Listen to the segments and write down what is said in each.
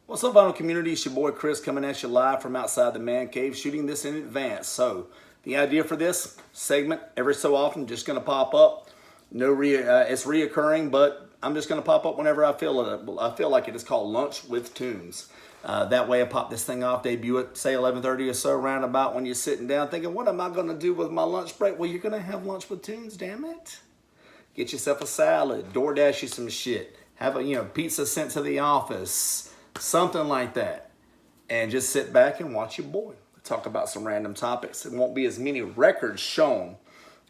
What's up, vinyl community? It's your boy Chris coming at you live from outside the man cave, shooting this in advance. So the idea for this segment, every so often, just going to pop up. It's reoccurring, but I'm just going to pop up whenever I feel it. I feel like it is called Lunch with Tunes. That way I pop this thing off, debut it, say 11:30 or so, roundabout when you're sitting down thinking, what am I going to do with my lunch break? Well, you're going to have lunch with tunes, damn it. Get yourself a salad, DoorDash you some shit, have a pizza sent to the office, something like that, and just sit back and watch your boy talk about some random topics. It won't be as many records shown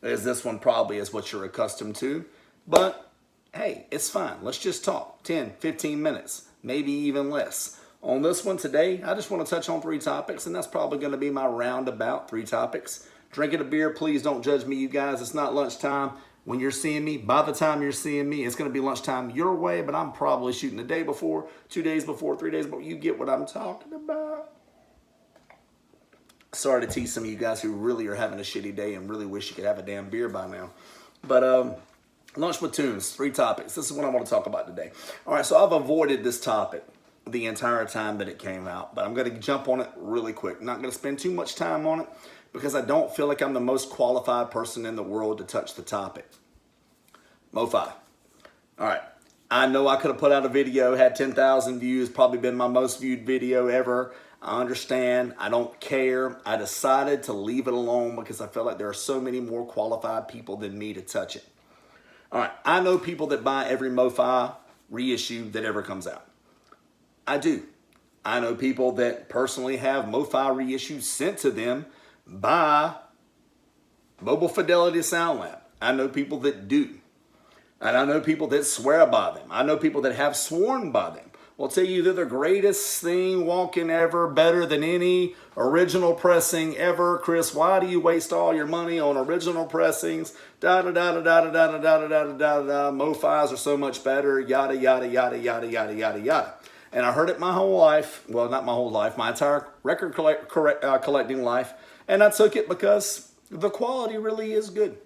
as this one probably is what you're accustomed to, but hey, it's fine. Let's just talk 10, 15 minutes, maybe even less. On this one today, I just want to touch on 3 topics, and that's probably going to be my roundabout 3 topics. Drinking a beer, please don't judge me, you guys. It's not lunchtime. When you're seeing me, by the time you're seeing me, it's going to be lunchtime your way, but I'm probably shooting the day before, 2 days before, 3 days before. You get what I'm talking about. Sorry to tease some of you guys who really are having a shitty day and really wish you could have a damn beer by now. But Lunch with Tunes, 3 topics. This is what I want to talk about today. All right, so I've avoided this topic the entire time that it came out, but I'm going to jump on it really quick. Not going to spend too much time on it because I don't feel like I'm the most qualified person in the world to touch the topic. MOFI. All right. I know I could have put out a video, had 10,000 views, probably been my most viewed video ever. I understand. I don't care. I decided to leave it alone because I feel like there are so many more qualified people than me to touch it. All right. I know people that buy every MOFI reissue that ever comes out. I do. I know people that personally have MOFI reissues sent to them by Mobile Fidelity Sound Lab. I know people that do. And I know people that swear by them. I know people that have sworn by them. Will tell you they're the greatest thing walking ever, better than any original pressing ever. Chris, why do you waste all your money on original pressings? Da da da da da da da da da da da da. MOFIs are so much better. Yada yada yada yada yada yada yada. And I heard it my whole life. Well, not my whole life. My entire record collecting life. And I took it because the quality really is good.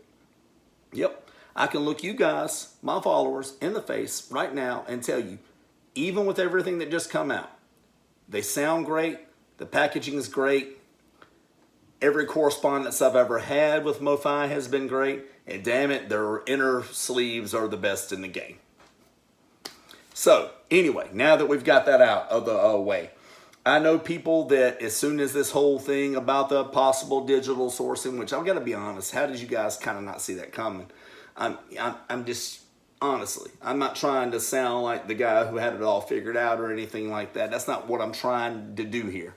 Yep. I can look you guys, my followers, in the face right now and tell you, even with everything that just come out, they sound great. The packaging is great. Every correspondence I've ever had with MOFI has been great. And damn it, their inner sleeves are the best in the game. So anyway, now that we've got that out of the way, I know people that as soon as this whole thing about the possible digital sourcing, which I've got to be honest, how did you guys kind of not see that coming? I'm just, honestly, I'm not trying to sound like the guy who had it all figured out or anything like that. That's not what I'm trying to do here.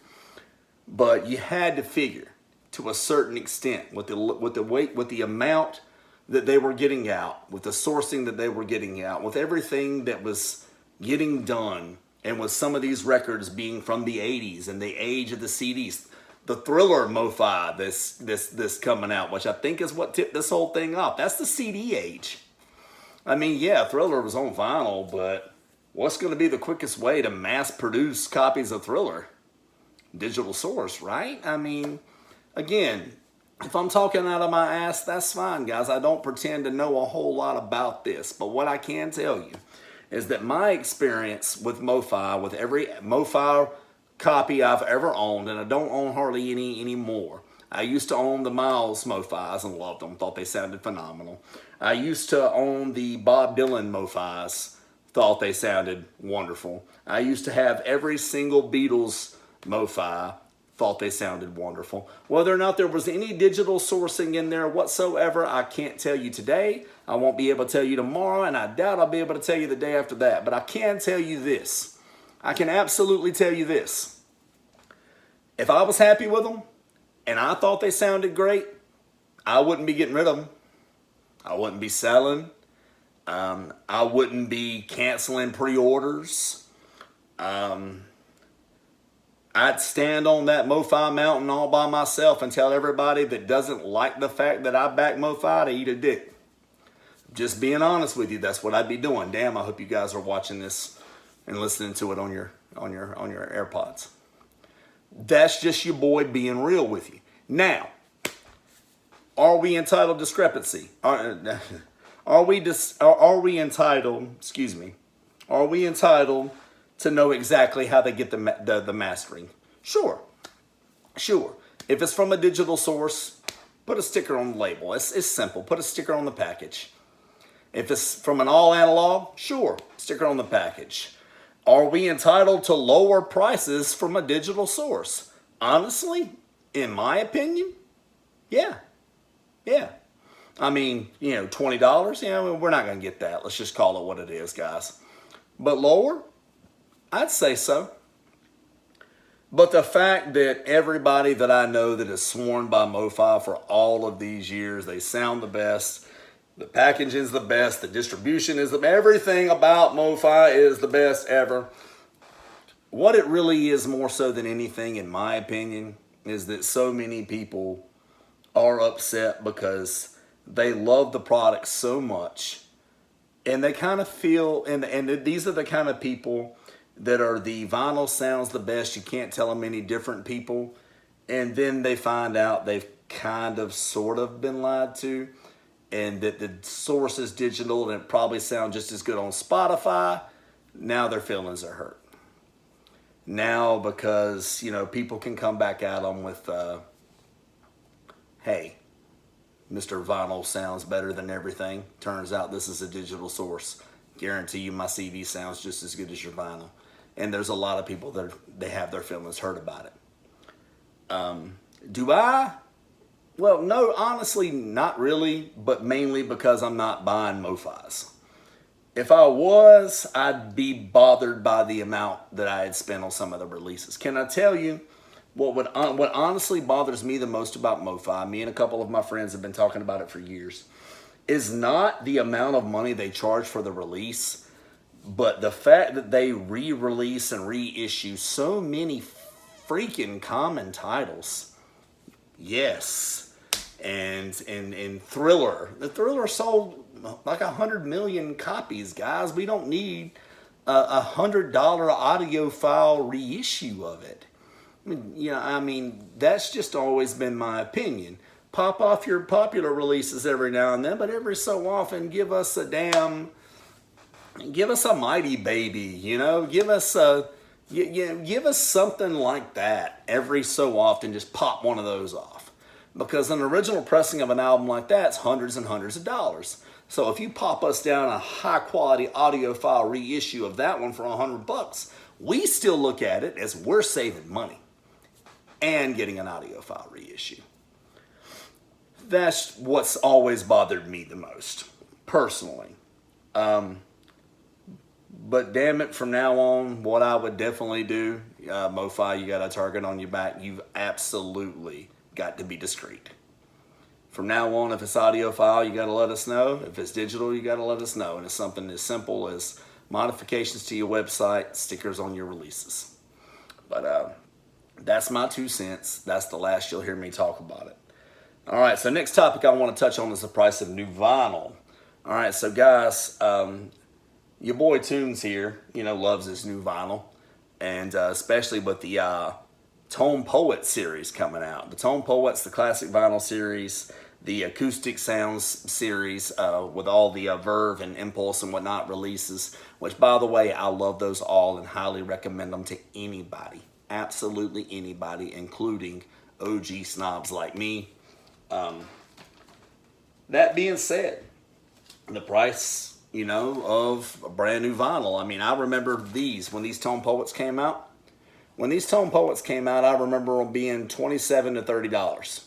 But you had to figure to a certain extent with the amount that they were getting out, with the sourcing that they were getting out, with everything that was getting done, and with some of these records being from the 80s and the age of the CDs. The Thriller MOFI this coming out, which I think is what tipped this whole thing off. That's the CD age. I mean, yeah, Thriller was on vinyl, but what's going to be the quickest way to mass produce copies of Thriller? Digital source, right? I mean, again, if I'm talking out of my ass, that's fine, guys. I don't pretend to know a whole lot about this, but what I can tell you is that my experience with MOFI, with every MOFI copy I've ever owned, and I don't own hardly any anymore. I used to own the Miles MOFIs and loved them, thought they sounded phenomenal. I used to own the Bob Dylan MOFIs, thought they sounded wonderful. I used to have every single Beatles MOFI, thought they sounded wonderful. Whether or not there was any digital sourcing in there whatsoever, I can't tell you today. I won't be able to tell you tomorrow, and I doubt I'll be able to tell you the day after that. But I can tell you this. I can absolutely tell you this. If I was happy with them and I thought they sounded great, I wouldn't be getting rid of them. I wouldn't be selling. I wouldn't be canceling pre-orders. I'd stand on that MOFI mountain all by myself and tell everybody that doesn't like the fact that I back MOFI to eat a dick. Just being honest with you, that's what I'd be doing. Damn, I hope you guys are watching this and listening to it on your AirPods. That's just your boy being real with you. Now, are we entitled discrepancy? Are we entitled to know exactly how they get the mastering. Sure. If it's from a digital source, put a sticker on the label. It's simple. Put a sticker on the package. If it's from an all analog, sure, sticker on the package. Are we entitled to lower prices from a digital source? Honestly, in my opinion, yeah. I mean, $20, we're not going to get that. Let's just call it what it is, guys. But lower, I'd say so. But the fact that everybody that I know that has sworn by MOFI for all of these years, they sound the best, the packaging is the best, the distribution is everything about MOFI is the best ever. What it really is more so than anything, in my opinion, is that so many people are upset because they love the product so much, and they kind of feel, and these are the kind of people that are the vinyl sounds the best, you can't tell them any different people, and then they find out they've kind of sort of been lied to, and that the source is digital and it probably sounds just as good on Spotify. Now their feelings are hurt. Now, because people can come back at them with hey, Mr. Vinyl sounds better than everything. Turns out this is a digital source. Guarantee you my CD sounds just as good as your vinyl. And there's a lot of people that they have their feelings hurt about it. Do I? Well, no, honestly, not really, but mainly because I'm not buying MOFIs. If I was, I'd be bothered by the amount that I had spent on some of the releases. Can I tell you what honestly bothers me the most about MOFI? Me and a couple of my friends have been talking about it for years. Is not the amount of money they charge for the release, but the fact that they re-release and reissue so many freaking common titles. Yes. And Thriller. The Thriller sold like 100 million copies, guys. We don't need a $100 audio file reissue of it. I mean, that's just always been my opinion. Pop off your popular releases every now and then, but every so often give us a Mighty Baby, give us something like that every so often. Just pop one of those off, because an original pressing of an album like that's hundreds and hundreds of dollars. So if you pop us down a high quality audio file reissue of that one for $100, we still look at it as we're saving money and getting an audio file reissue. That's what's always bothered me the most, personally. But damn it, from now on, what I would definitely do, MOFI, you got a target on your back. You've absolutely got to be discreet. From now on, if it's audio file, you got to let us know. If it's digital, you got to let us know. And it's something as simple as modifications to your website, stickers on your releases. But that's my 2 cents. That's the last you'll hear me talk about it. All right, so next topic I want to touch on is the price of new vinyl. All right, so guys, your boy Tunes here, loves his new vinyl. And especially with the Tone Poet series coming out. The Tone Poets, the classic vinyl series, the acoustic sounds series with all the Verve and Impulse and whatnot releases, which, by the way, I love those all and highly recommend them to anybody. Absolutely anybody, including OG snobs like me. That being said, the price, of a brand new vinyl. I mean, I remember when these Tone Poets came out. When these Tone Poets came out, I remember them being $27 to $30.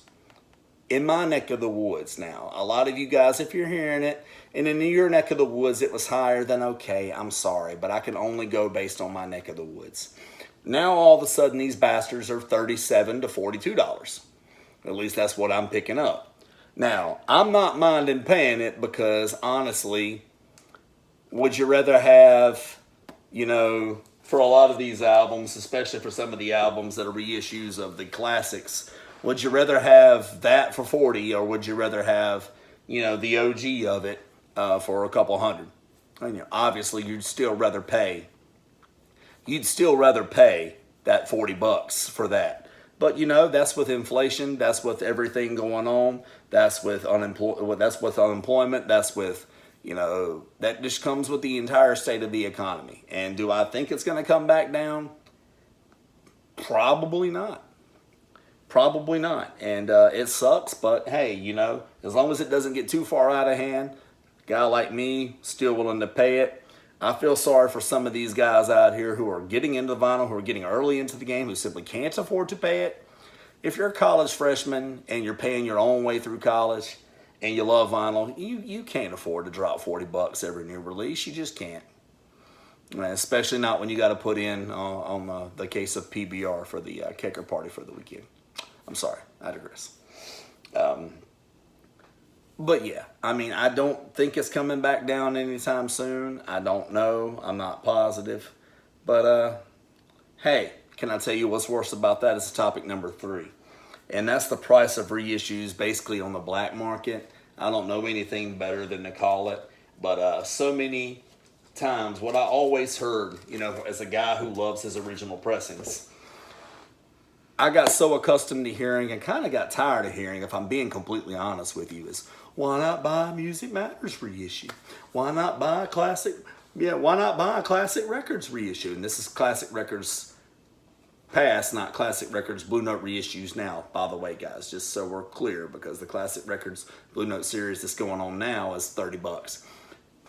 In my neck of the woods now. A lot of you guys, if you're hearing it, and in your neck of the woods it was higher, then okay, I'm sorry. But I can only go based on my neck of the woods. Now all of a sudden these bastards are $37 to $42. At least that's what I'm picking up. Now, I'm not minding paying it because, honestly, would you rather have, for a lot of these albums, especially for some of the albums that are reissues of the classics, would you rather have that for $40, or would you rather have, the OG of it for a couple hundred? And, obviously, you'd still rather pay that $40 for that. But that's with inflation. That's with everything going on. That's with unemployment. That's with You know, that just comes with the entire state of the economy. And do I think it's going to come back down? Probably not. Probably not. And it sucks, but hey, you know, as long as it doesn't get too far out of hand, a guy like me, still willing to pay it. I feel sorry for some of these guys out here who are getting into vinyl, who are getting early into the game, who simply can't afford to pay it. If you're a college freshman and you're paying your own way through college and you love vinyl, you can't afford to drop $40 every new release. You just can't. Especially not when you got to put in on the case of PBR for the kicker party for the weekend. I'm sorry, I digress. But yeah, I mean, I don't think it's coming back down anytime soon. I don't know. I'm not positive. But hey, can I tell you what's worse about that? It's topic number 3. And that's the price of reissues basically on the black market. I don't know anything better than to call it. But so many times, what I always heard, you know, as a guy who loves his original pressings, I got so accustomed to hearing and kind of got tired of hearing, if I'm being completely honest with you, is why not buy a Music Matters reissue? Why not buy a classic? Yeah, why not buy a Classic Records reissue? And this is Classic Records past, not Classic Records Blue Note reissues now, by the way, guys, just so we're clear, because the Classic Records Blue Note series that's going on now is $30.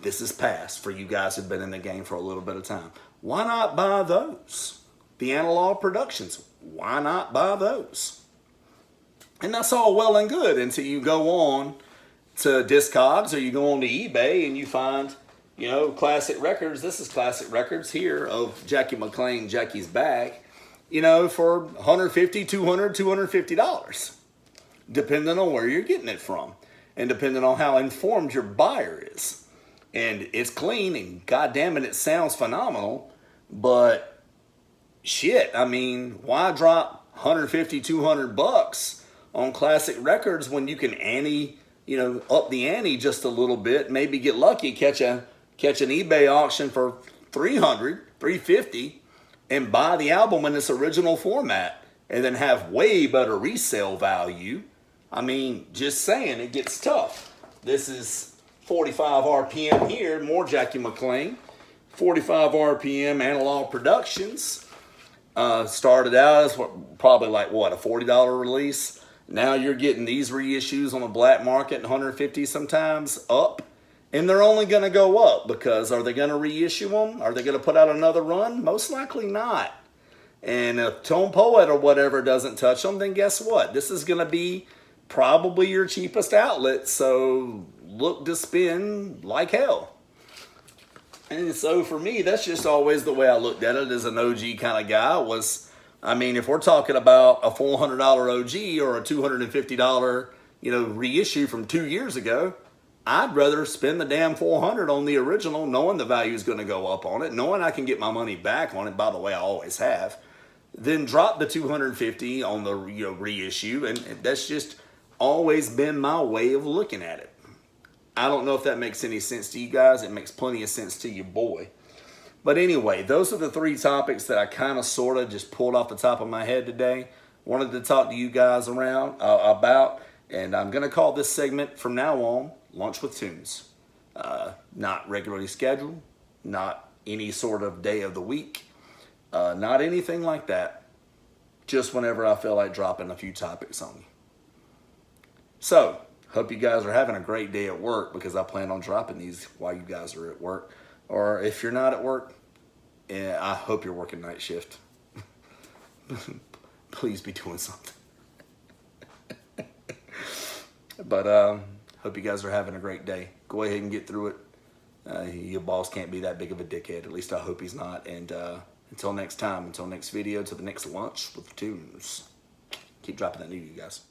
This is past for you guys who've been in the game for a little bit of time. Why not buy those? The Analog Productions, why not buy those? And that's all well and good until you go on to Discogs or you go on to eBay and you find, you know, Classic Records. This is Classic Records here of Jackie McLean, Jackie's Bag, you know, for $150, $200, $250, depending on where you're getting it from and depending on how informed your buyer is. And it's clean and goddamn it sounds phenomenal, but shit, I mean, why drop $150, $200 on Classic Records when you can up the ante just a little bit, maybe get lucky, catch an eBay auction for $300, $350, and buy the album in its original format, and then have way better resale value? I mean, just saying, it gets tough. This is 45 RPM here, more Jackie McLean. 45 RPM Analog Productions. Started out as probably like what, a $40 release. Now you're getting these reissues on the black market, $150 sometimes up, and they're only going to go up because are they going to reissue them? Are they going to put out another run? Most likely not. And if Tone Poet or whatever doesn't touch them, then guess what? This is going to be probably your cheapest outlet, so look to spend like hell. And so for me, that's just always the way I looked at it as an OG kind of guy was, I mean, if we're talking about a $400 OG or a $250, reissue from 2 years ago, I'd rather spend the damn $400 on the original, knowing the value is going to go up on it, knowing I can get my money back on it, by the way, I always have, then drop the $250 on the reissue. And that's just always been my way of looking at it. I don't know if that makes any sense to you guys. It makes plenty of sense to your boy. But anyway, those are the 3 topics that I kind of sort of just pulled off the top of my head today. Wanted to talk to you guys about, and I'm going to call this segment from now on Lunch with Tunes. Not regularly scheduled, not any sort of day of the week, not anything like that. Just whenever I feel like dropping a few topics on you. So, hope you guys are having a great day at work, because I plan on dropping these while you guys are at work. Or if you're not at work, I hope you're working night shift. Please be doing something. But hope you guys are having a great day. Go ahead and get through it. Your boss can't be that big of a dickhead. At least I hope he's not. And until next time, until next video, to the next Lunch with Tunes. Keep dropping that new, you guys.